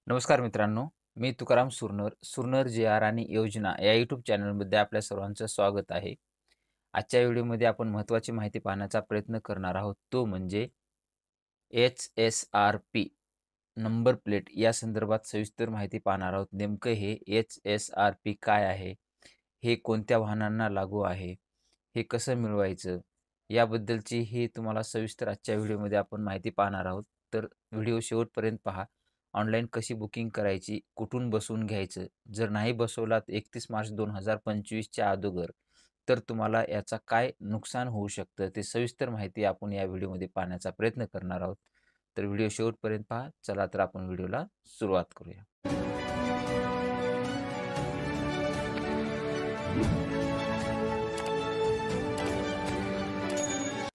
नमस्कार मित्रांनो, मी तुकाराम सुरनर जे आर आणि योजना या यूट्यूब चॅनलमध्ये आपल्या सर्वांचं स्वागत आहे. आजच्या व्हिडिओमध्ये आपण महत्त्वाची माहिती पाहण्याचा प्रयत्न करणार आहोत. तो म्हणजे एच-एस-आर-पी नंबर प्लेट या संदर्भात सविस्तर माहिती पाहणार आहोत. नेमकं हे एच-एस-आर-पी काय आहे? हे कोणत्या वाहनांना लागू आहे? हे कसं मिळवायचं? याबद्दलची ही तुम्हाला सविस्तर आजच्या व्हिडिओमध्ये आपण माहिती पाहणार आहोत. तर व्हिडिओ शेवटपर्यंत पहा. ऑनलाईन कशी बुकिंग करायची? कुठून बसवून घ्यायचं? जर नाही बसवलात 31 मार्च 2025च्या अगोदर, तर तुम्हाला याचा काय नुकसान होऊ शकतं? ते सविस्तर माहिती आपण या व्हिडिओमध्ये पाहण्याचा प्रयत्न करणार आहोत. तर व्हिडिओ शेवटपर्यंत पहा. चला तर आपण व्हिडिओला सुरुवात करूया.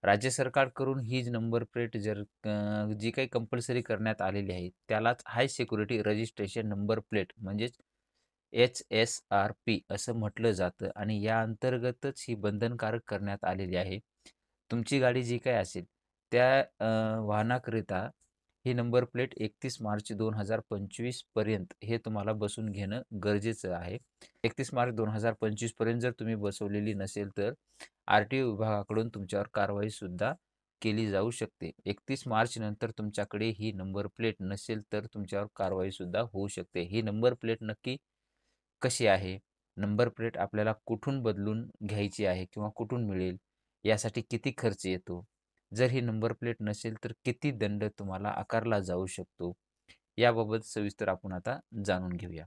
राज्य सरकारकडून ही नंबर प्लेट जी काही कंपल्सरी करण्यात आलेली आहे, त्यालाच हाय सिक्युरिटी रजिस्ट्रेशन नंबर प्लेट म्हणजेच एच-एस-आर-पी असं म्हटलं जातं आणि या अंतर्गतच ही बंधनकारक करण्यात आलेली आहे. तुमची गाडी जी काही असेल त्या वाहनाकरिता ही नंबर प्लेट 31 मार्च 2025 पर्यंत हे तुम्हाला बसवून घेणं गरजेचं आहे. 31 मार्च 2025 पर्यंत जर तुम्ही बसवलेली नसेल तर आर-टी-ओ विभागाकडून तुमच्यावर कारवाईसुद्धा केली जाऊ शकते. 31 मार्च नंतर तुमच्याकडे ही नंबर प्लेट नसेल तर तुमच्यावर कारवाईसुद्धा होऊ शकते. ही नंबर प्लेट नक्की कशी आहे? नंबर प्लेट आपल्याला कुठून बदलून घ्यायची आहे किंवा कुठून मिळेल? यासाठी किती खर्च येतो? जर ही नंबर प्लेट नसेल तर किती दंड तुम्हाला आकारला जाऊ शकतो? याबाबत सविस्तर आपण आता जाणून घेऊया.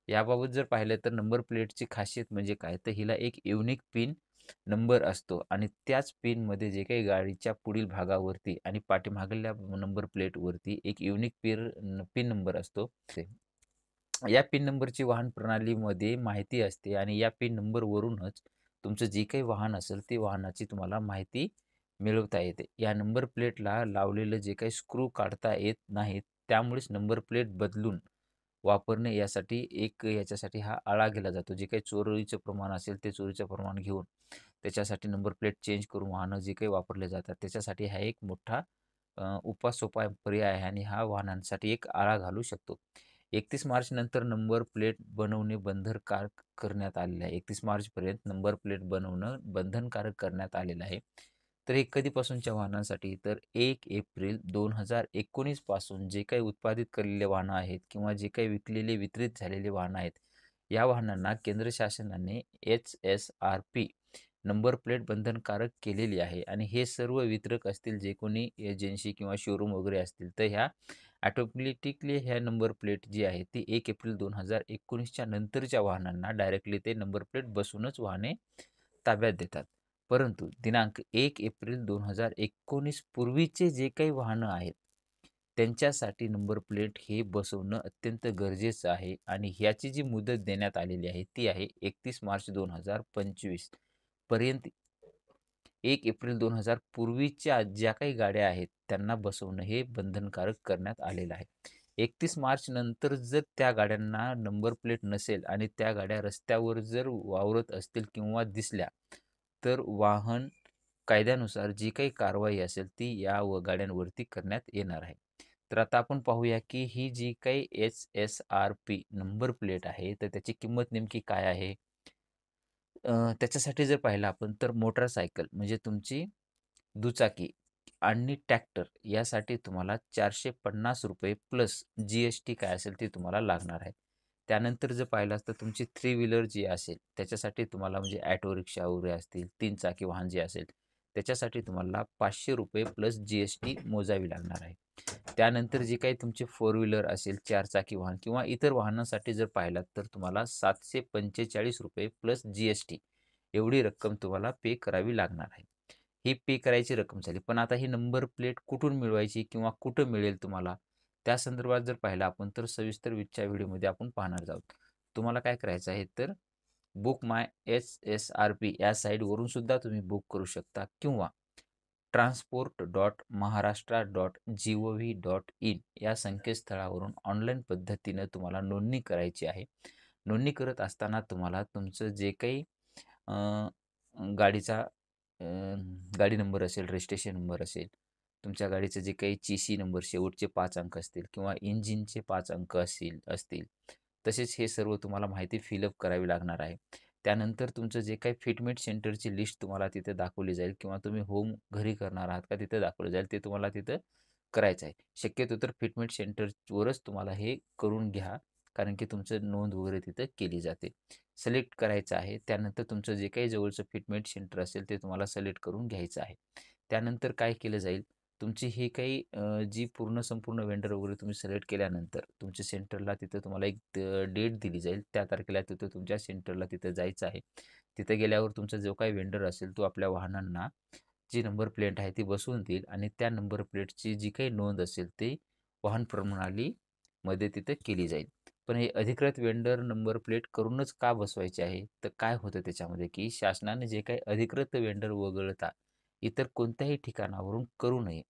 याबाबत जर पाहिलं तर नंबर प्लेटची खासियत म्हणजे काय? तर हिला एक युनिक पिन नंबर असतो आणि त्याच पिनमध्ये जे काही गाडीच्या पुढील भागावरती आणि पाठीमागल्या नंबर प्लेटवरती एक युनिक पिन नंबर असतो. या पिन नंबरची वाहन प्रणालीमध्ये माहिती असते आणि या पिन नंबरवरूनच तुमचं जे काही वाहन असेल, ते वाहनाची तुम्हाला माहिती मिळवता येते. या नंबर प्लेटला लावलेलं जे काही स्क्रू काढता येत नाहीत, त्यामुळेच नंबर प्लेट बदलून वापरणे याच्यासाठी हा आळा केला जातो. जे काही चोरीचं प्रमाण असेल, ते चोरीचं प्रमाण घेऊन त्याच्यासाठी नंबर प्लेट चेंज करून वाहनं जे काही वापरले जातात, त्याच्यासाठी हा एक मोठा सोपा पर्याय आहे आणि हा वाहनांसाठी एक आळा घालू शकतो. 31 मार्च नंतर नंबर प्लेट बनवणे बंधनकारक करण्यात आलेलं आहे. 31 मार्चपर्यंत नंबर प्लेट बनवणं बंधनकारक करण्यात आलेलं आहे. तर हे कधीपासूनच्या वाहनांसाठी? तर 1 एप्रिल 2019 पासून जे काही उत्पादित केलेले वाहनं आहेत किंवा जे काही वितरित झालेले वाहनं आहेत, या वाहनांना केंद्र शासनाने एच-एस-आर-पी नंबर प्लेट बंधनकारक केलेली आहे आणि हे सर्व वितरक असतील, जे कोणी एजन्सी किंवा शोरूम वगैरे असतील, तर ह्या ऑटोमॅटिकली ह्या नंबर प्लेट जी आहे ती 1 एप्रिल 2019च्या नंतरच्या वाहनांना डायरेक्टली ते नंबर प्लेट बसवूनच वाहने ताब्यात देतात. परंतु दिनांक 1 एप्रिल 2019 पूर्वीचे जे काही वाहनं आहेत, त्यांच्यासाठी नंबर प्लेट हे बसवणं अत्यंत गरजेचं आहे आणि ह्याची जी मुदत देण्यात आलेली आहे, ती आहे 31 मार्च 2025 पर्यंत. 1 एप्रिल 2000 पूर्वीच्या ज्या काही गाड्या आहेत, त्यांना बसवणं हे बंधनकारक करण्यात आलेलं आहे. 31 मार्च नंतर जर त्या गाड्यांना नंबर प्लेट नसेल आणि त्या गाड्या रस्त्यावर जर वावरत असतील किंवा दिसल्या, तर वाहन कायद्यानुसार जी काही कारवाई असेल, ती या गाड्यांवरती करण्यात येणार आहे. तर आता आपण पाहूया, की ही जी काही एच-एस-आर-पी नंबर प्लेट आहे, तर त्याची किंमत नेमकी काय आहे? त्याच्यासाठी जर पाहिलं आपण तर मोटारसायकल म्हणजे तुमची दुचाकी आणि ट्रॅक्टर यासाठी तुम्हाला ₹450 प्लस जी-एस-टी काय असेल ते तुम्हाला लागणार आहे. त्यानंतर जर पाहिलात तर तुमची थ्री व्हीलर जी असेल त्याच्यासाठी तुम्हाला म्हणजे ऑटो रिक्षा वगैरे असतील, 3 चाकी वाहन जे असेल त्याच्यासाठी तुम्हाला ₹500 प्लस जी-एस-टी मोजावी लागणार आहे. त्यानंतर जी काही तुमची फोर व्हीलर असेल, 4 चाकी वाहन किंवा इतर वाहनांसाठी जर पाहिलात तर तुम्हाला ₹745 प्लस जी-एस-टी एवढी रक्कम तुम्हाला पे करावी लागणार आहे. ही पे करायची रक्कम झाली. पण आता ही नंबर प्लेट कुठून मिळवायची किंवा कुठं मिळेल तुम्हाला? त्या संदर्भात जर पाहिलं आपण तर सविस्तर विथच्या व्हिडिओमध्ये आपण पाहणार आहोत. तुम्हाला काय करायचं आहे तर बुक माय एस-एस-आर-पी या साईटवरून सुद्धा तुम्ही बुक करू शकता किंवा transport.maharashtra.gov.in या संकेतस्थळावरून ऑनलाईन पद्धतीनं तुम्हाला नोंदणी करायची आहे. नोंदणी करत असताना तुम्हाला तुमचं जे काही अ, गाडीचा अ, गाडी नंबर असेल, रजिस्ट्रेशन नंबर असेल, तुमच्या गाडीचं जे काही चीसी नंबर शेवटचे 5 अंक असतील किंवा इंजिनचे 5 अंक असतील तसेच हे सर्व तुम्हाला माहिती फिलअप करावी लागणार आहे. त्यानंतर तुमचं जे काही फिटमेट सेंटरची लिस्ट तुम्हाला तिथे दाखवली जाईल किंवा तुम्ही होम घरी करणार आहात का तिथे दाखवलं जाईल, ते तुम्हाला तिथं करायचं आहे. शक्यतो तर फिटमेट सेंटरवरच तुम्हाला हे करून घ्या, कारण की तुमचं नोंद वगैरे तिथं केली जाते. सिलेक्ट करायचं आहे. त्यानंतर तुमचं जे काही जवळचं फिटमेट सेंटर असेल ते तुम्हाला सिलेक्ट करून घ्यायचं आहे. त्यानंतर काय केलं जाईल, तुमची ही काही जी संपूर्ण वेंडर वगैरे तुम्ही सिलेक्ट केल्यानंतर तुमच्या सेंटरला तिथं तुम्हाला एक डेट दिली जाईल. त्या तारखेला तिथं तुमच्या सेंटरला तिथं जायचं आहे. तिथं गेल्यावर तुमचा जो काही वेंडर असेल तो आपल्या वाहनांना जी नंबर प्लेट आहे ती बसवून देईल आणि त्या नंबर प्लेटची जी काही नोंद असेल ती वाहन प्रणालीमध्ये तिथं केली जाईल. पण हे अधिकृत वेंडर नंबर प्लेट करूनच का बसवायचे आहे? तर काय होतं त्याच्यामध्ये, की शासनाने जे काही अधिकृत वेंडर वगळता इतर कोणत्याही ठिकाणावरून करू नये.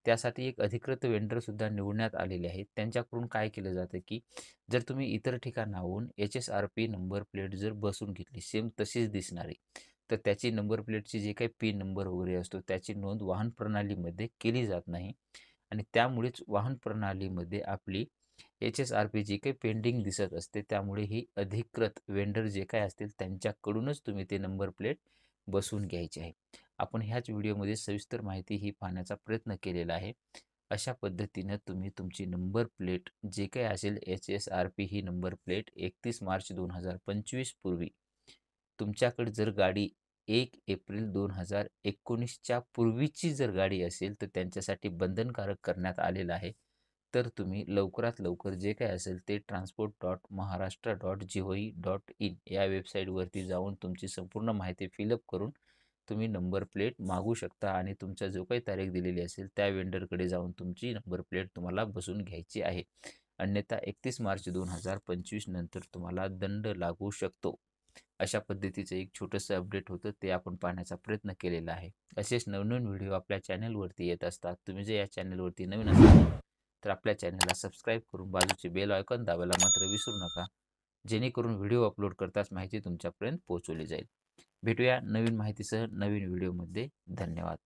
त्यासाठी एक अधिकृत वेंडरसुद्धा निवडण्यात आलेले आहेत. त्यांच्याकडून काय केलं जातं, की जर तुम्ही इतर ठिकाणाहून HSRP नंबर प्लेट जर बसवून घेतली, सेम तशीच दिसणारी, तर त्याची नंबर प्लेटची जे काही पिन नंबर वगैरे असतो, त्याची नोंद वाहन प्रणालीमध्ये केली जात नाही आणि त्यामुळेच वाहन प्रणालीमध्ये आपली HSRP जी काही पेंडिंग दिसत असते. त्यामुळे ही अधिकृत वेंडर जे काही असतील त्यांच्याकडूनच तुम्ही ते नंबर प्लेट बसवून घ्यायची आहे. आपण ह्याच व्हिडिओमध्ये सविस्तर माहिती ही पाहण्याचा प्रयत्न केलेला आहे. अशा पद्धतीनं तुम्ही तुमची नंबर प्लेट जे काही असेल HSRP ही नंबर प्लेट 31 मार्च 2025 पूर्वी तुमच्याकडे जर गाडी 1 एप्रिल 2019च्या पूर्वीची जर गाडी असेल तर त्यांच्यासाठी बंधनकारक करण्यात आलेलं आहे. तर तुम्ही लवकरात लवकर जे काही असेल ते transport.maharashtra.gov.in या वेबसाईटवरती जाऊन तुमची संपूर्ण माहिती फिलअप करून तुम्ही नंबर प्लेट मागू शकता आणि तुमच्या जो काही तारीख दिलेली असेल त्या वेंडरकडे जाऊन तुमची नंबर प्लेट तुम्हाला बसवून घ्यायची आहे. अन्यथा 31 मार्च 2025 नंतर तुम्हाला दंड लागू शकतो. अशा पद्धतीचं एक छोटंसं अपडेट होतं ते आपण पाहण्याचा प्रयत्न केलेला आहे. असेच नवनवीन व्हिडिओ आपल्या चॅनलवरती येत असतात. तुम्ही जर या चॅनलवरती नवीन असाल तर आपल्या चॅनलला सबस्क्राईब करून बाजूचे बेल आयकॉन दाबायला मात्र विसरू नका. जेणेकरून व्हिडिओ अपलोड करताच माहिती तुमच्यापर्यंत पोहोचवली जाईल. भेटूया नवीन माहितीसह नवीन व्हिडिओमध्ये. धन्यवाद.